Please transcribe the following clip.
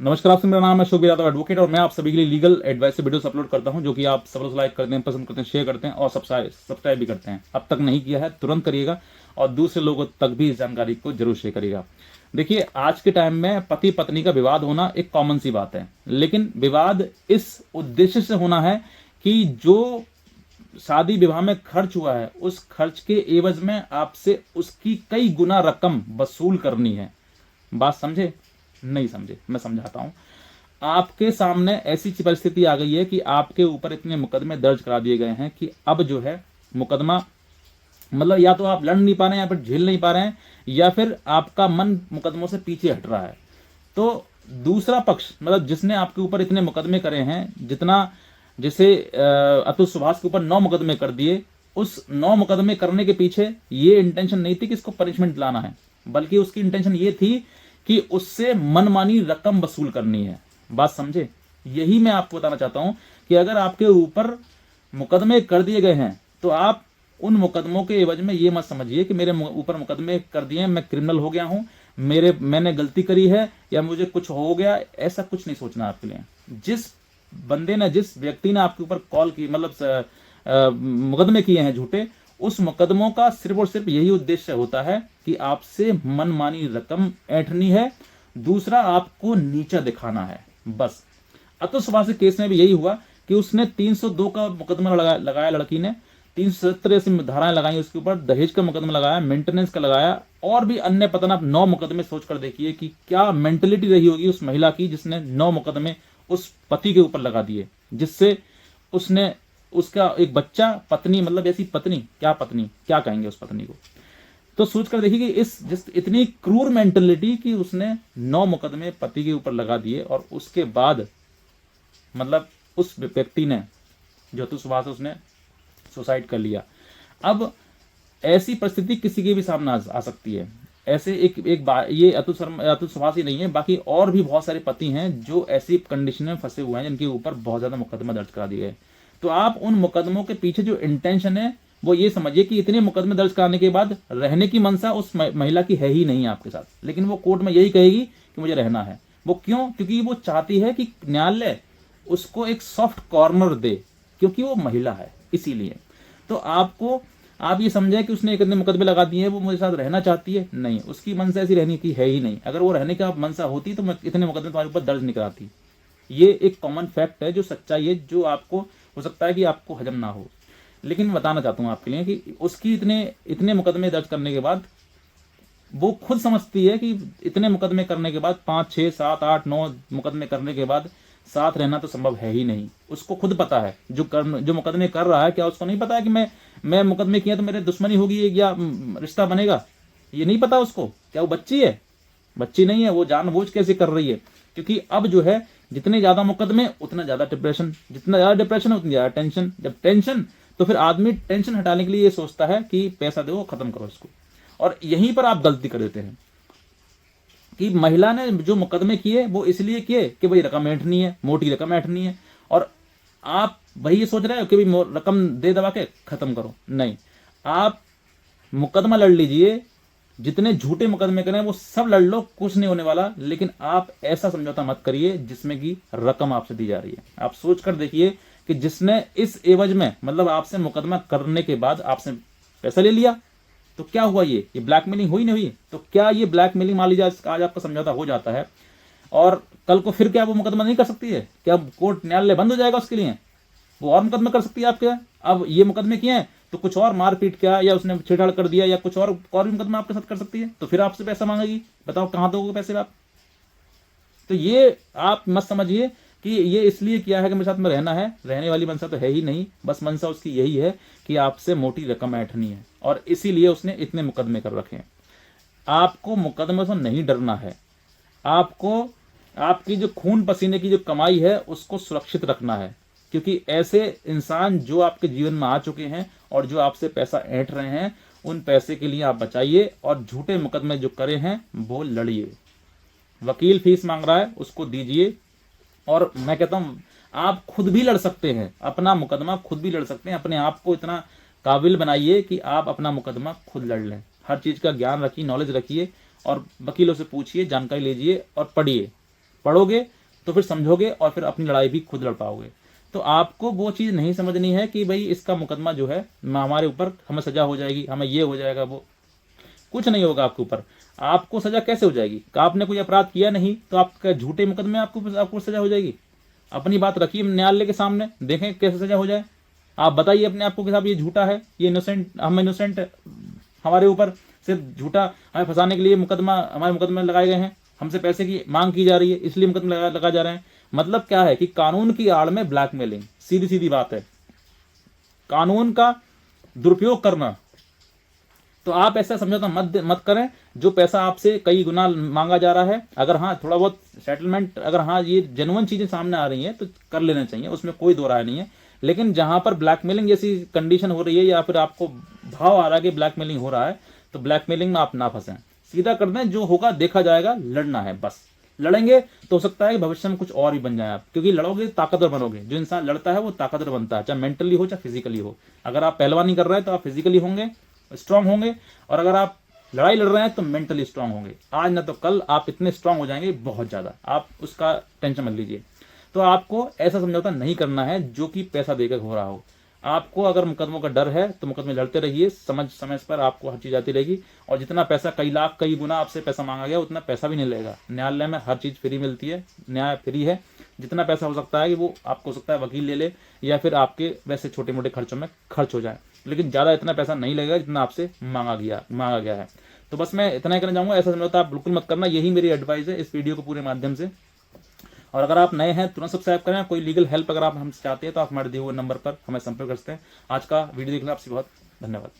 नमस्कार, आपसे मेरा नाम है शुभ यादव एडवोकेट और मैं आप सभी के लिए लीगल एडवाइस से वीडियोस अपलोड करता हूं जो कि आप सब लोग लाइक करते हैं, पसंद करते हैं, शेयर करते हैं और सब्सक्राइब भी करते हैं। अब तक नहीं किया है तुरंत करिएगा और दूसरे लोगों तक भी इस जानकारी को जरूर शेयर करिएगा। देखिए, आज के टाइम में पति पत्नी का विवाद होना एक कॉमन सी बात है, लेकिन विवाद इस उद्देश्य से होना है कि जो शादी विवाह में खर्च हुआ है उस खर्च के एवज में आपसे उसकी कई गुना रकम वसूल करनी है। बात समझे? नहीं समझे? मैं समझाता हूं। आपके सामने ऐसी परिस्थिति आ गई है कि आपके ऊपर इतने मुकदमे दर्ज करा दिए गए हैं कि अब जो है मुकदमा, मतलब या तो आप लड़ नहीं पा रहे हैं या फिर झेल नहीं पा रहे हैं या फिर आपका मन मुकदमों से पीछे हट रहा है। तो दूसरा पक्ष, मतलब जिसने आपके ऊपर इतने मुकदमे करे हैं, जितना जैसे अतुल सुभाष के ऊपर 9 मुकदमे कर दिए, उस 9 मुकदमे करने के पीछे ये इंटेंशन नहीं थी कि इसको पनिशमेंट दिलाना है, बल्कि उसकी इंटेंशन ये थी कि उससे मनमानी रकम वसूल करनी है। बात समझे? यही मैं आपको बताना चाहता हूं कि अगर आपके ऊपर मुकदमे कर दिए गए हैं तो आप उन मुकदमों के एवज में ये मत समझिए कि मेरे ऊपर मुकदमे कर दिए, मैं क्रिमिनल हो गया हूं, मैंने गलती करी है या मुझे कुछ हो गया। ऐसा कुछ नहीं सोचना आपके लिए। जिस बंदे ने, जिस व्यक्ति ने आपके ऊपर कॉल की, मतलब मुकदमे किए हैं झूठे, उस मुकदमों का सिर्फ और सिर्फ यही उद्देश्य होता है कि आपसे मनमानी रकम ऐंठनी है, दूसरा आपको नीचा दिखाना है, बस। अतुल सुभाष के केस में भी यही हुआ कि उसने 302 का मुकदमा लगाया लड़की ने, 370 ऐसी धाराएं लगाई उसके ऊपर, दहेज का मुकदमा लगाया, मेंटेनेंस का लगाया और भी अन्य, पता ना 9 मुकदमे। सोच कर देखिए कि क्या मेंटेलिटी रही होगी उस महिला की जिसने 9 मुकदमे उस पति के ऊपर लगा दिए, जिससे उसने उसका एक बच्चा, पत्नी, मतलब ऐसी पत्नी, क्या कहेंगे उस पत्नी को। तो सोच कर देखिए कि जिस इतनी क्रूर मेंटेलिटी कि उसने 9 मुकदमे पति के ऊपर लगा दिए और उसके बाद मतलब उस व्यक्ति ने, जो तो सुबह से उसने सुसाइड कर लिया। अब ऐसी परिस्थिति किसी के भी सामने आ सकती है। ऐसे एक बार ये अतुल सुभाष ही नहीं है, बाकी और भी बहुत सारे पति हैं जो ऐसी कंडीशन में फंसे हुए हैं जिनके ऊपर बहुत ज्यादा मुकदमा दर्ज करा दिए गए। तो आप उन मुकदमों के पीछे जो इंटेंशन है वो ये समझिए कि इतने मुकदमे दर्ज कराने के बाद रहने की मंशा उस महिला की है ही नहीं आपके साथ, लेकिन वो कोर्ट में यही कहेगी कि मुझे रहना है। वो क्यों? क्योंकि वो चाहती है कि न्यायालय उसको एक सॉफ्ट कॉर्नर दे, क्योंकि वो महिला है, इसीलिए। तो आप ये समझे कि उसने इतने मुकदमे लगा दिए हैं, वो मेरे साथ रहना चाहती है? नहीं, उसकी मंशा ऐसी रहने की है ही नहीं। अगर वो रहने का मंशा होती तो मैं इतने मुकदमे तुम्हारे ऊपर दर्ज नहीं कराती। ये एक कॉमन फैक्ट है, जो सच्चाई है, जो आपको हो सकता है कि आपको हजम ना हो, लेकिन मैं बताना चाहता हूं आपके लिए कि उसकी इतने मुकदमे दर्ज करने के बाद वो खुद समझती है कि इतने मुकदमे करने के बाद, 5, 6, 7, 8, 9 मुकदमे करने के बाद साथ रहना तो संभव है ही नहीं। उसको खुद पता है, जो मुकदमे कर रहा है, क्या उसको नहीं पता है कि मैं मुकदमे किया तो मेरे दुश्मनी होगी या रिश्ता बनेगा? ये नहीं पता उसको। क्या वो बच्ची है? बच्ची नहीं है। वो जानबूझ कैसे कर रही है, क्योंकि अब जो है जितने ज्यादा मुकदमे उतना ज्यादा डिप्रेशन, जितना ज्यादा डिप्रेशन उतनी ज्यादा टेंशन, जब टेंशन तो फिर आदमी टेंशन हटाने के लिए ये सोचता है कि पैसा दो, खत्म करो इसको। और यहीं पर आप गलती कर देते हैं कि महिला ने जो मुकदमे किए वो इसलिए किए कि भाई रकम ऐंठनी है, मोटी रकम ऐंठनी है, और आप वही ये सोच रहे हो कि भाई रकम दे दबा के खत्म करो। नहीं, आप मुकदमा लड़ लीजिए, जितने झूठे मुकदमे करें वो सब लड़ लो, कुछ नहीं होने वाला, लेकिन आप ऐसा समझौता मत करिए जिसमें कि रकम आपसे दी जा रही है। आप सोच कर देखिए कि जिसने इस एवज में, मतलब आपसे मुकदमा करने के बाद आपसे पैसा ले लिया, तो क्या हुआ? ये ब्लैकमेलिंग हुई नहीं हुई? तो क्या ये ब्लैकमेलिंग, मान लीजिए आज आपका समझौता हो जाता है और कल को फिर क्या वो मुकदमा नहीं कर सकती है? क्या कोर्ट, न्यायालय बंद हो जाएगा उसके लिए? वो और मुकदमा कर सकती है आपके। अब ये मुकदमे किए हैं तो कुछ और मारपीट किया या उसने छेड़छाड़ कर दिया या कुछ और भी मुकदमा आपके साथ कर सकती है, तो फिर आपसे पैसा मांगेगी। बताओ कहां दोगे पैसे आप? तो ये आप मत समझिए कि ये इसलिए किया है कि मेरे साथ में रहना है। रहने वाली मंशा तो है ही नहीं, बस मंशा उसकी यही है कि आपसे मोटी रकम ऐंठनी है, और इसीलिए उसने इतने मुकदमे कर रखे हैं। आपको मुकदमे से नहीं डरना है। आपको आपकी जो खून पसीने की जो कमाई है उसको सुरक्षित रखना है, क्योंकि ऐसे इंसान जो आपके जीवन में आ चुके हैं और जो आपसे पैसा ऐंठ रहे हैं, उन पैसे के लिए आप बचाइए और झूठे मुकदमे जो करे हैं वो लड़िए। वकील फीस मांग रहा है, उसको दीजिए। और मैं कहता हूं आप खुद भी लड़ सकते हैं, अपना मुकदमा खुद भी लड़ सकते हैं। अपने आप को इतना काबिल बनाइए कि आप अपना मुकदमा खुद लड़ लें। हर चीज का ज्ञान रखिए, नॉलेज रखिए और वकीलों से पूछिए, जानकारी लीजिए और पढ़िए। पढ़ोगे तो फिर समझोगे और फिर अपनी लड़ाई भी खुद लड़ पाओगे। तो आपको वो चीज़ नहीं समझनी है कि भाई इसका मुकदमा जो है हमारे ऊपर, हमें सजा हो जाएगी, हमें ये हो जाएगा, वो कुछ नहीं होगा आपके ऊपर। आपको सजा कैसे हो जाएगी? आपने कोई अपराध किया नहीं तो आपका झूठे मुकदमे आपको सजा हो जाएगी। अपनी बात रखिए न्यायालय के सामने, देखें कैसे सजा हो जाए। आप बताइए अपने आप को कि साहब ये झूठा है, ये इनोसेंट, हम इनोसेंट, हमारे ऊपर सिर्फ झूठा हमें फंसाने के लिए हमारे मुकदमे लगाए गए हैं, हमसे पैसे की मांग की जा रही है इसलिए मुकदमे लगा जा रहे हैं। मतलब क्या है कि कानून की आड़ में ब्लैकमेलिंग, सीधी सीधी बात है, कानून का दुरुपयोग करना। तो आप ऐसा समझौता मत करें जो पैसा आपसे कई गुना मांगा जा रहा है। अगर हाँ थोड़ा बहुत सेटलमेंट, अगर हाँ ये जेन्युइन चीजें सामने आ रही हैं तो कर लेना चाहिए, उसमें कोई दो राय नहीं है। लेकिन जहां पर ब्लैकमेलिंग जैसी कंडीशन हो रही है या फिर आपको भाव आ रहा है कि ब्लैकमेलिंग हो रहा है, तो ब्लैकमेलिंग में आप ना फंसें, सीधा कर दें, जो होगा देखा जाएगा, लड़ना है बस। लड़ेंगे तो हो सकता है कि भविष्य में कुछ और ही बन जाए आप, क्योंकि लड़ोगे ताकतवर बनोगे। जो इंसान लड़ता है वो ताकतवर बनता है, चाहे मेंटली हो चाहे फिजिकली हो। अगर आप पहलवानी कर रहे हैं तो आप फिजिकली होंगे, स्ट्रांग होंगे, और अगर आप लड़ाई लड़ रहे हैं तो मेंटली स्ट्रांग होंगे। आज ना तो कल आप इतने स्ट्रांग हो जाएंगे, बहुत ज्यादा, आप उसका टेंशन मत लीजिए। तो आपको ऐसा समझौता नहीं करना है जो कि पैसा देकर हो रहा हो। आपको अगर मुकदमों का डर है तो मुकदमे लड़ते रहिए, समय पर आपको हर चीज आती रहेगी। और जितना पैसा, कई लाख कई गुना आपसे पैसा मांगा गया, उतना पैसा भी नहीं लगेगा। न्यायालय में हर चीज फ्री मिलती है, न्याय फ्री है। जितना पैसा हो सकता है कि वो आपको हो सकता है वकील ले ले या फिर आपके वैसे छोटे मोटे खर्चों में खर्च हो जाए, लेकिन ज़्यादा इतना पैसा नहीं लगेगा जितना आपसे मांगा गया है। तो बस मैं इतना ही कहना चाहूँगा, ऐसा समझौता आप बिल्कुल मत करना, यही मेरी एडवाइस है इस वीडियो को पूरे माध्यम से। और अगर आप नए हैं तुरंत सब्सक्राइब करें। कोई लीगल हेल्प अगर आप हमसे चाहते हैं तो आप हमारे दिए हुए नंबर पर हमें संपर्क कर सकते हैं। आज का वीडियो देखने आपसे बहुत धन्यवाद।